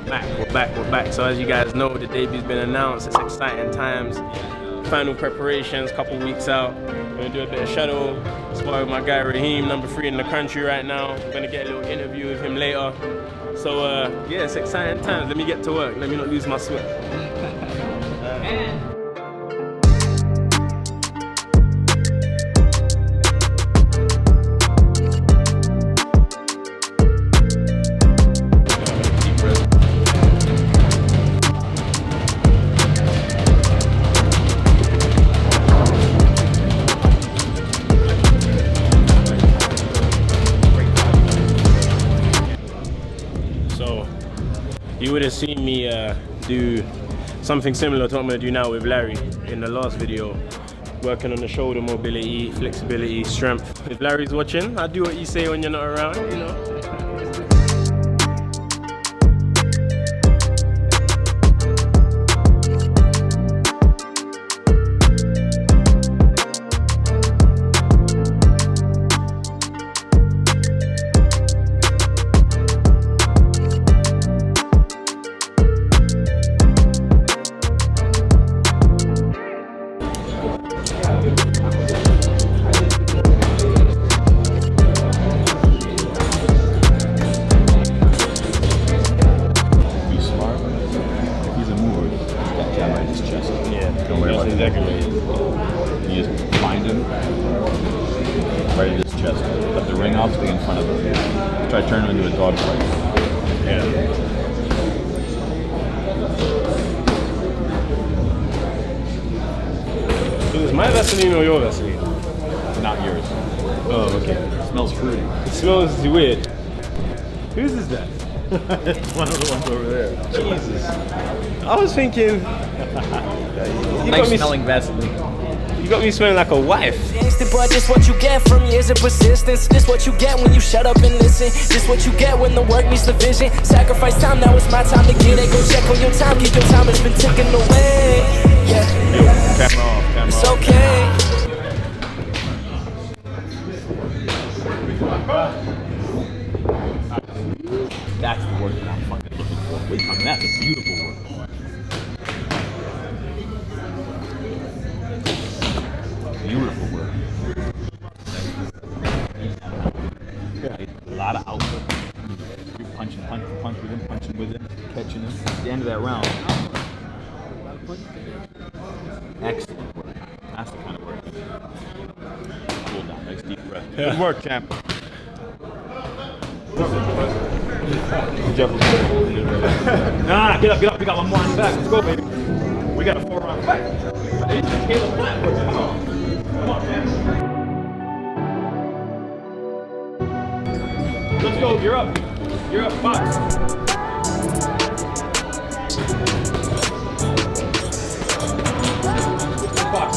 We're back. So as you guys know, the debut's been announced. It's exciting times. Final preparations, couple weeks out. We're gonna do a bit of shadow. Spar with my guy Raheem, number 3 in the country right now. We're gonna get a little interview with him later. So yeah, it's exciting times. Let me get to work. Let me not lose my sweat. You would have seen me do something similar to what I'm going to do now with Larry in the last video, working on the shoulder mobility, flexibility, strength. If Larry's watching, I do what you say when you're not around, you know. You just find him right at his chest. Cut the ring off, stay in front of him. Try to turn him into a dog fight. Yeah. So is my Vaseline or your Vaseline? Not yours. Oh, okay. It smells fruity. It smells weird. Whose is that? It's one of the ones over there. Jesus. I was thinking. Nice smelling Vaseline. You got me smelling like a wife. But this what you get from years of persistence. This what you get when you shut up and listen. This what you get when the work meets the vision. Sacrifice time, now it's my time to get it. Go check on your time, keep your time, it's been ticking away. Yeah, Camera off, camera it's off. okay. That's the word that I'm fucking looking for. Wait, I mean, that's a beautiful word. Beautiful word. A lot of output. You're punching with him, catching him. At the end of that round, excellent work. That's the kind of work. Cool down, nice deep breath. Yeah. Good work, champ. Nah, get up. We got one more on the back. Let's go, baby. We got a 4-round fight. Come on, man. Let's go. You're up. Box. Box.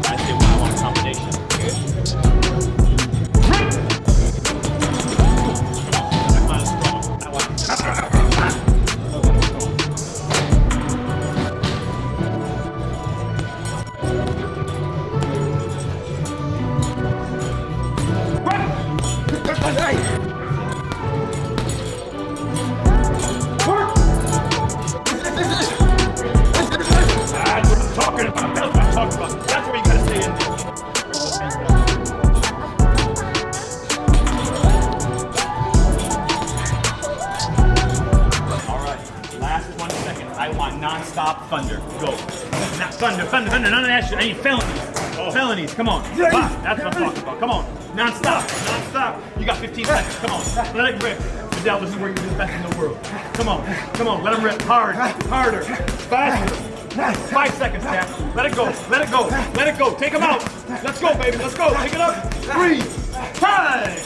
I say when I want a combination. That's where you gotta stay in. Alright, last 1 second. I want non-stop thunder. Go. Not thunder. None of that shit. I need felonies. Felonies, come on. That's what I'm talking about. Come on. Non-stop. You got 15 seconds. Come on. Let it rip. Fidel, this is where you do the best in the world. Come on. Let him rip. Harder. Faster. 5 seconds, Cap. Let it go. Take him out. Let's go, baby. Let's go. Pick it up. 3. Time.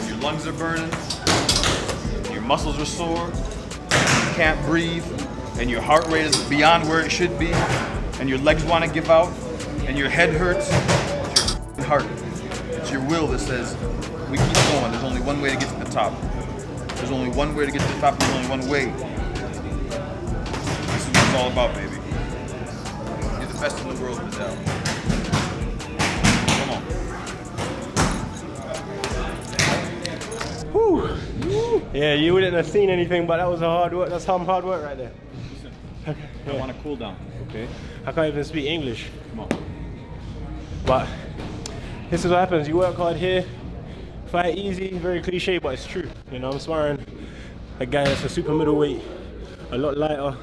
Your lungs are burning. Your muscles are sore. You can't breathe. And your heart rate is beyond where it should be. And your legs want to give out. And your head hurts. It's your heart. It's your will that says, we keep going. There's only one way to get to the top. There's only one way to get to the top. There's only one way. This is what it's all about, baby. best in the world, Liddell. Whew. Yeah, you wouldn't have seen anything, but that was a hard work. That's some hard work right there. I want to cool down. Okay. I can't even speak English. Come on. But this is what happens. You work hard here, fight easy, very cliche, but it's true. You know, I'm sparring a guy that's a super middleweight, a lot lighter,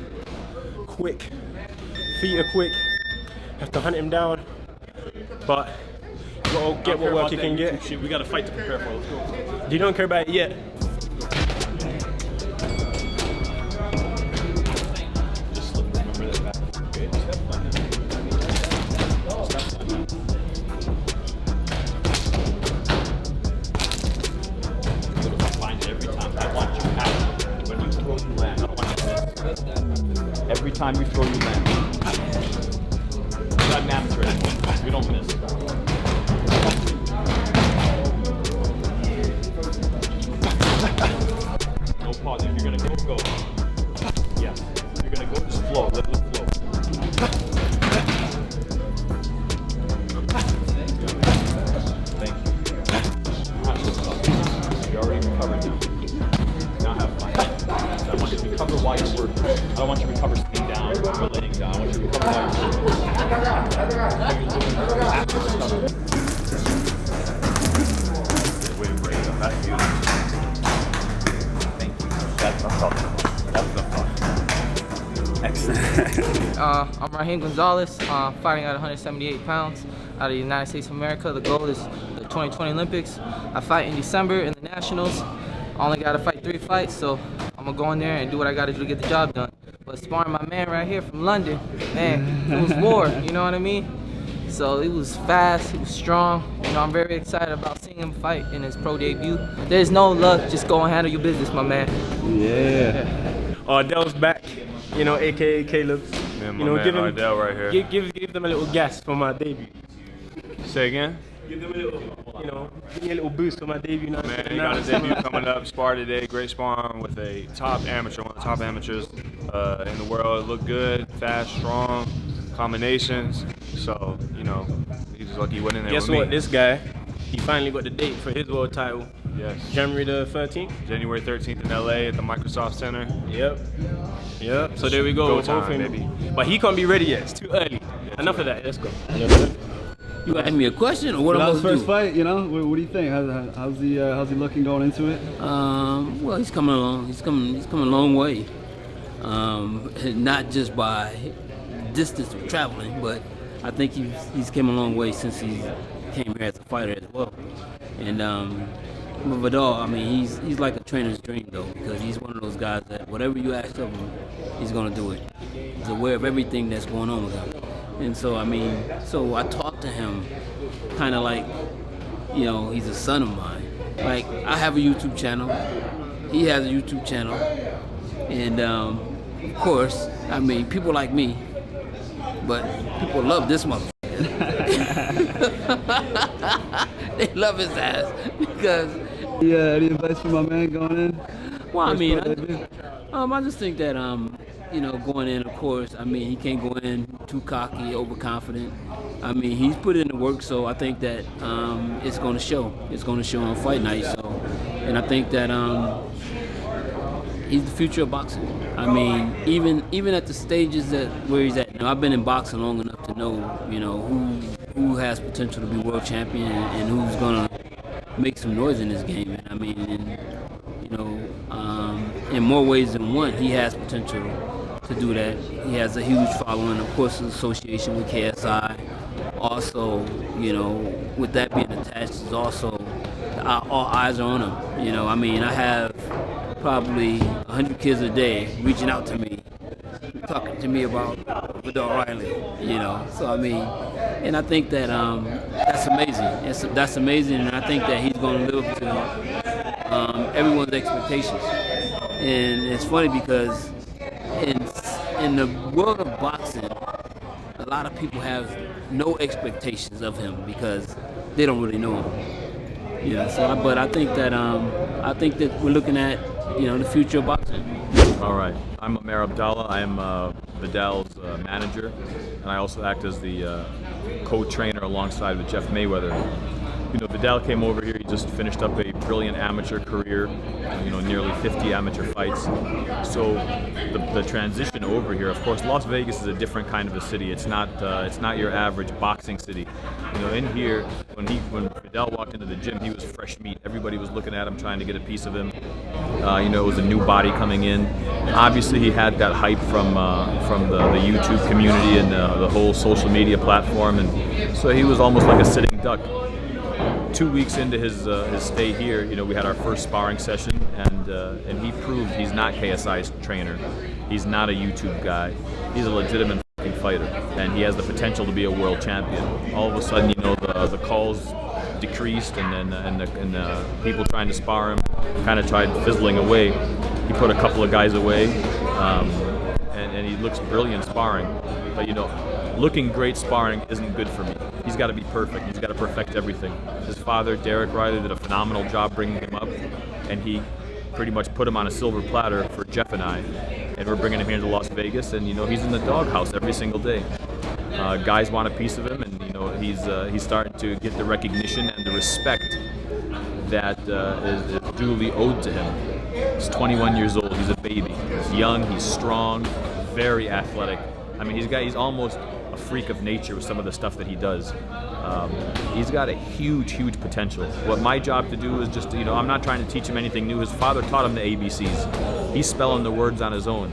quick, feet are quick, have to hunt him down, but you gotta get what work you can get. Shit, we got a fight to prepare for. Let's go. You don't care about it yet. Just slip. Remember that back. Okay. Step fun. Step fun. Find it every time. I want you happy. When you throw, you land. I don't want you to miss. Every time you throw, you land. We're not amateur. We don't miss. No pause. If you're gonna go, go. Yeah. If you're gonna go, just flow. Let it flow. Thank you. You already recovered now. Now have fun. So I want you to recover while you're working. I don't want you to recover sitting down or laying down. I want you to recover while you're working. Way to break it up. That's beautiful. Thank you. That's the fun. That's the fun. Excellent. I'm Raheem Gonzalez, fighting at 178 pounds out of the United States of America. The goal is the 2020 Olympics. I fight in December in the Nationals. I only got to fight 3 fights, so I'm going to go in there and do what I got to do to get the job done. But sparring my man right here from London, man, it was war, you know what I mean? So it was fast, it was strong. You know, I'm very excited about seeing him fight in his pro debut. There's no luck, just go and handle your business, my man. Yeah. Ardell's back, you know, AKA Caleb. Man, you know, man give him, Ardell right here. Give them a little gas for my debut. Say again? Give them a little, you know, give me a little boost for my debut. Man, you got a debut coming up. Spar today. Great sparring with a top amateur, one of the top amateurs in the world. Look good, fast, strong, combinations. So, you know, he's just lucky he went in there Guess with what? me. This guy, he finally got the date for his world title. Yes. January the 13th. January 13th in LA at the Microsoft Center. Yep. So there we go. Go Both time, of them. baby. But he can't be ready yet. It's too early. Enough of that. Let's go. You asking me a question or what That I'm was supposed first to do? fight, you know. What do you think? How's he looking going into it? Well, he's coming along. He's coming a long way. Not just by distance of traveling, but I think he's came a long way since he came here as a fighter as well. And but Vidal, I mean, he's like a trainer's dream though, because he's one of those guys that whatever you ask of him, he's gonna do it. He's aware of everything that's going on with him. And so, I mean, so I talked to him kind of like, you know, he's a son of mine. Like, I have a YouTube channel. He has a YouTube channel. And, of course, I mean, people like me, but people love this motherfucker. They love his ass because... Yeah, any advice for my man going in? Well, I mean, debut? I just think that, you know, going in, of course, I mean, he can't go in too cocky, overconfident. I mean, he's put in the work, so I think that it's going to show. It's going to show on fight night. So, and I think that he's the future of boxing. I mean, even at the stages where he's at now, I've been in boxing long enough to know, you know, who has potential to be world champion and who's going to make some noise in this game. And I mean, you know, in more ways than one, he has potential to do that. He has a huge following, of course, his association with KSI. Also, you know, with that being attached, is also all eyes are on him. You know, I mean, I have probably 100 kids a day reaching out to me, talking to me about Vidal Riley. You know, so I mean, and I think that that's amazing. That's amazing, and I think that he's going to live up to everyone's expectations. And it's funny because in the world of boxing, a lot of people have no expectations of him because they don't really know him. Yeah. So, but I think that we're looking at, you know, the future of boxing. All right. I'm Amer Abdallah. I'm Vidal's manager, and I also act as the co-trainer alongside with Jeff Mayweather. You know, Vidal came over here. He just finished up a brilliant amateur career. You know, nearly 50 amateur fights. So the transition over here, of course, Las Vegas is a different kind of a city. It's not your average boxing city. You know, in here, when Vidal walked into the gym, he was fresh meat. Everybody was looking at him, trying to get a piece of him. You know, it was a new body coming in. Obviously, he had that hype from the YouTube community and the whole social media platform, and so he was almost like a sitting duck. 2 weeks into his stay here, you know, we had our first sparring session, and he proved he's not KSI's trainer. He's not a YouTube guy. He's a legitimate fucking fighter, and he has the potential to be a world champion. All of a sudden, you know, the calls decreased, and the people trying to spar him kind of tried fizzling away. He put a couple of guys away, and he looks brilliant sparring. But you know, looking great sparring isn't good for me. He's got to be perfect. He's got to perfect everything. His father, Derek Riley, did a phenomenal job bringing him up, and he pretty much put him on a silver platter for Jeff and I. And we're bringing him here to Las Vegas, and you know, he's in the doghouse every single day. Guys want a piece of him, and you know, he's starting to get the recognition and the respect that is duly owed to him. He's 21 years old. He's a baby. He's young. He's strong. Very athletic. I mean, he's almost a freak of nature with some of the stuff that he does. He's got a huge potential. What my job to do is just, you know, I'm not trying to teach him anything new. His father taught him the ABCs. He's spelling the words on his own.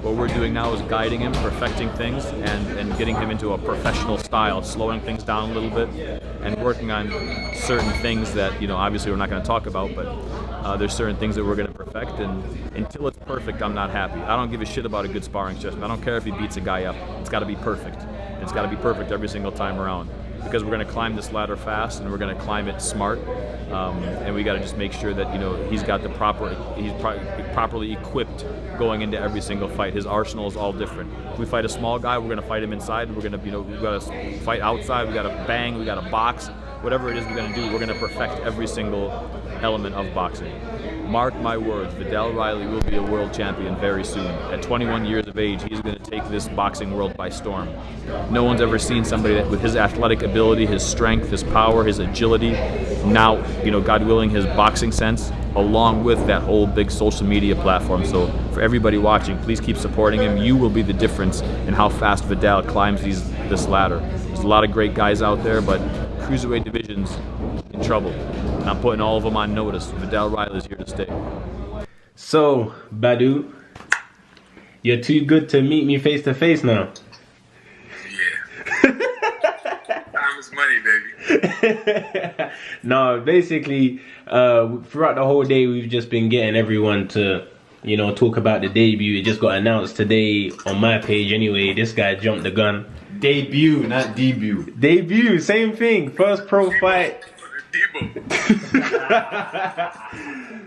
What we're doing now is guiding him, perfecting things, and getting him into a professional style, slowing things down a little bit, and working on certain things that, you know, obviously we're not going to talk about, but there's certain things that we're going to perfect, and until it's perfect, I'm not happy. I don't give a shit about a good sparring session. I don't care if he beats a guy up. It's got to be perfect. It's got to be perfect every single time around, because we're going to climb this ladder fast, and we're going to climb it smart, and we got to just make sure that, you know, he's properly equipped going into every single fight. His arsenal is all different. If we fight a small guy, we're going to fight him inside. We're going to, you know, we've got to fight outside. We got to bang. We got to box. Whatever it is we're going to do, we're going to perfect every single element of boxing. Mark my words, Vidal Riley will be a world champion very soon. At 21 years of age, he's going to take this boxing world by storm. No one's ever seen somebody that, with his athletic ability, his strength, his power, his agility, now, you know, God willing, his boxing sense, along with that whole big social media platform. So for everybody watching, please keep supporting him. You will be the difference in how fast Vidal climbs this ladder. There's a lot of great guys out there, but cruiserweight division's in trouble. And I'm putting all of them on notice. Vidal Riley's here to stay. So, Badu, you're too good to meet me face to face now. Yeah. Time is money, baby. No, basically, throughout the whole day, we've just been getting everyone to, you know, talk about the debut. It just got announced today on my page anyway. This guy jumped the gun. Debut, not debut. Debut, same thing. First pro fight.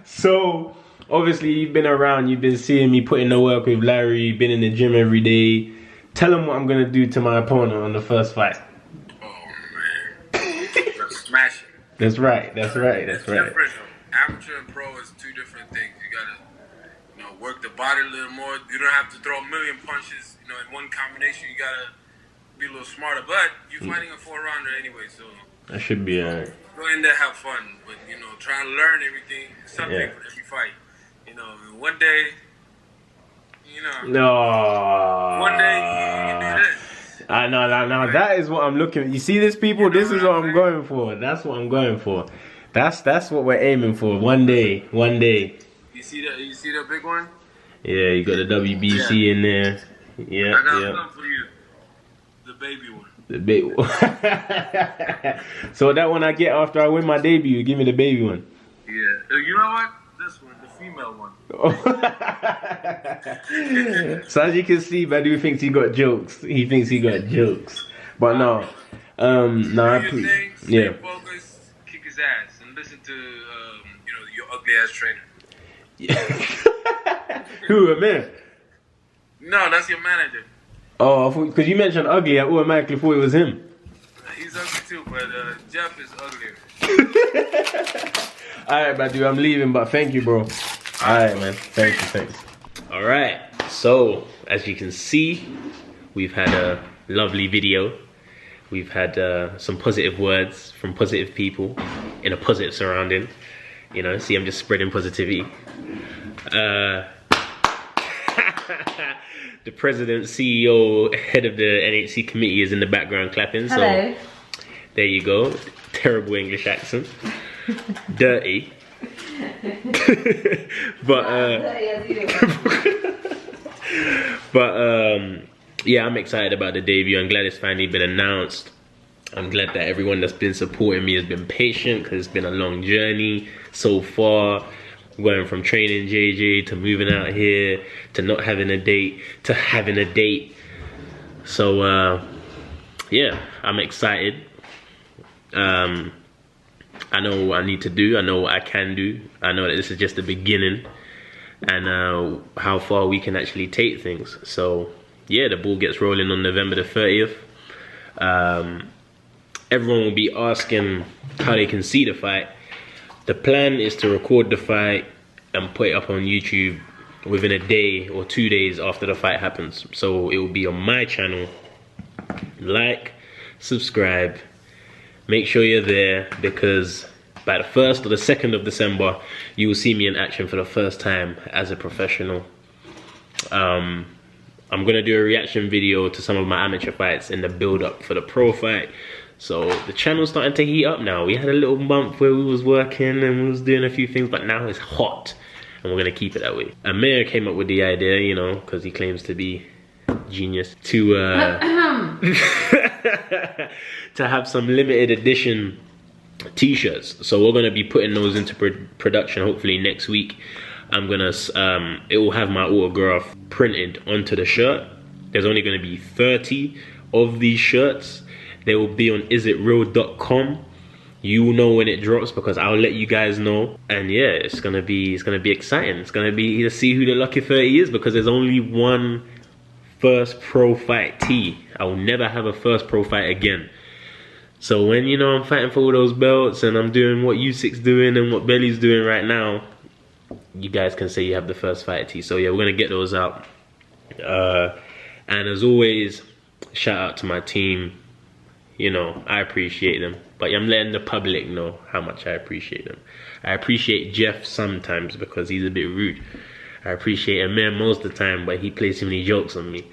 So, obviously, you've been around. You've been seeing me put in the work with Larry. You've been in the gym every day. Tell him what I'm going to do to my opponent on the first fight. Oh, man. Smash it. That's right. That's right. That's right. Different. Amateur and pro is two different things. You got to, you know, work the body a little more. You don't have to throw a million punches, you know, in one combination. You got to be a little smarter. But you're fighting a 4-rounder anyway, so that should be alright. Go in there, have fun, but you know, try and learn everything, something for every fight. You know, one day, you know. No. One day you can do this. I know, right. That is what I'm looking. You see this, people? This is what I'm going for. That's what I'm going for. That's what we're aiming for. One day. You see the big one? Yeah, you got the WBC in there. Yeah, I got something for you. The baby one. The baby one. So that one I get after I win my debut. Give me the baby one. Yeah. You know what? This one, the female one. So as you can see, Badu thinks he got jokes. He thinks he got jokes. But no. Stay focused, kick his ass, and listen to you know, your ugly ass trainer. Yeah. Who, a man? No, that's your manager. Oh, because you mentioned ugly, I automatically thought it was him. He's ugly too, but Jeff is uglier. Alright, Badu, I'm leaving, but thank you, bro. Alright, man. Thanks. Alright. So, as you can see, we've had a lovely video. We've had some positive words from positive people in a positive surrounding. You know, see, I'm just spreading positivity. The president, CEO, head of the NHC committee is in the background clapping. Hello. So there you go. Terrible English accent. Dirty. Yeah, I'm excited about the debut. I'm glad it's finally been announced. I'm glad that everyone that's been supporting me has been patient, because it's been a long journey so far. Going from training JJ to moving out here to not having a date to having a date. So yeah, I'm excited. I know what I need to do. I know what I can do. I know that this is just the beginning, and how far we can actually take things. So yeah, the ball gets rolling on November the 30th. Everyone will be asking how they can see the fight. The plan is to record the fight and put it up on YouTube within a day or 2 days after the fight happens. So it will be on my channel. Like, subscribe, make sure you're there, because by the 1st or the 2nd of December, you will see me in action for the first time as a professional. I'm gonna do a reaction video to some of my amateur fights in the build up for the pro fight. So the channel's starting to heat up now. We had a little month where we was working and we was doing a few things, but now it's hot, and we're gonna keep it that way. Amir came up with the idea, you know, because he claims to be genius, to to have some limited edition t-shirts. So we're gonna be putting those into production hopefully next week. I'm gonna it will have my autograph printed onto the shirt. There's only gonna be 30 of these shirts. They will be on isitreal.com. You will know when it drops, because I'll let you guys know. And yeah, it's gonna be exciting. It's gonna be to see who the lucky 30 is, because there's only one first pro fight tee. I will never have a first pro fight again. So when, you know, I'm fighting for all those belts and I'm doing what Usyk's doing and what Belly's doing right now, you guys can say you have the first fight tee. So yeah, we're gonna get those out. And as always, shout out to my team. You know, I appreciate them, but I'm letting the public know how much I appreciate them. I appreciate Jeff sometimes because he's a bit rude. I appreciate Amir most of the time, but he plays too many jokes on me.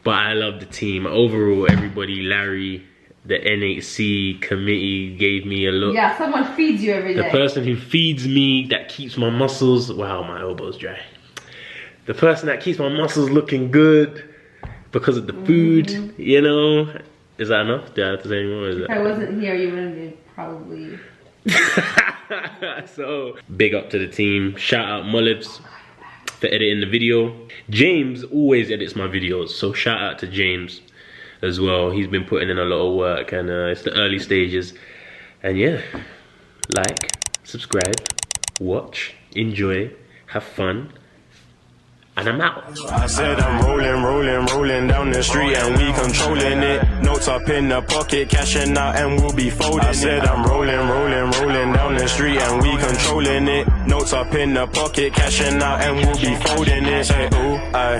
But I love the team. Overall, everybody, Larry, the NHC committee gave me a look. Yeah, someone feeds you every day. The person who feeds me, that keeps my muscles, wow, my elbow's dry. The person that keeps my muscles looking good because of the food, you know. Is that enough? Do I have to say any more? If I wasn't here, you wouldn't be probably. So, big up to the team. Shout out Mullibs for editing the video. James always edits my videos, so shout out to James as well. He's been putting in a lot of work, and it's the early stages. And yeah, like, subscribe, watch, enjoy, have fun. And I'm out. I said I'm rolling down the street and we controlling it. Notes up in the pocket, cashing out and we'll be folding it. I said I'm rolling down the street and we controlling it. Notes up in the pocket, cashing out and we'll be folding it. Say ooh, aye.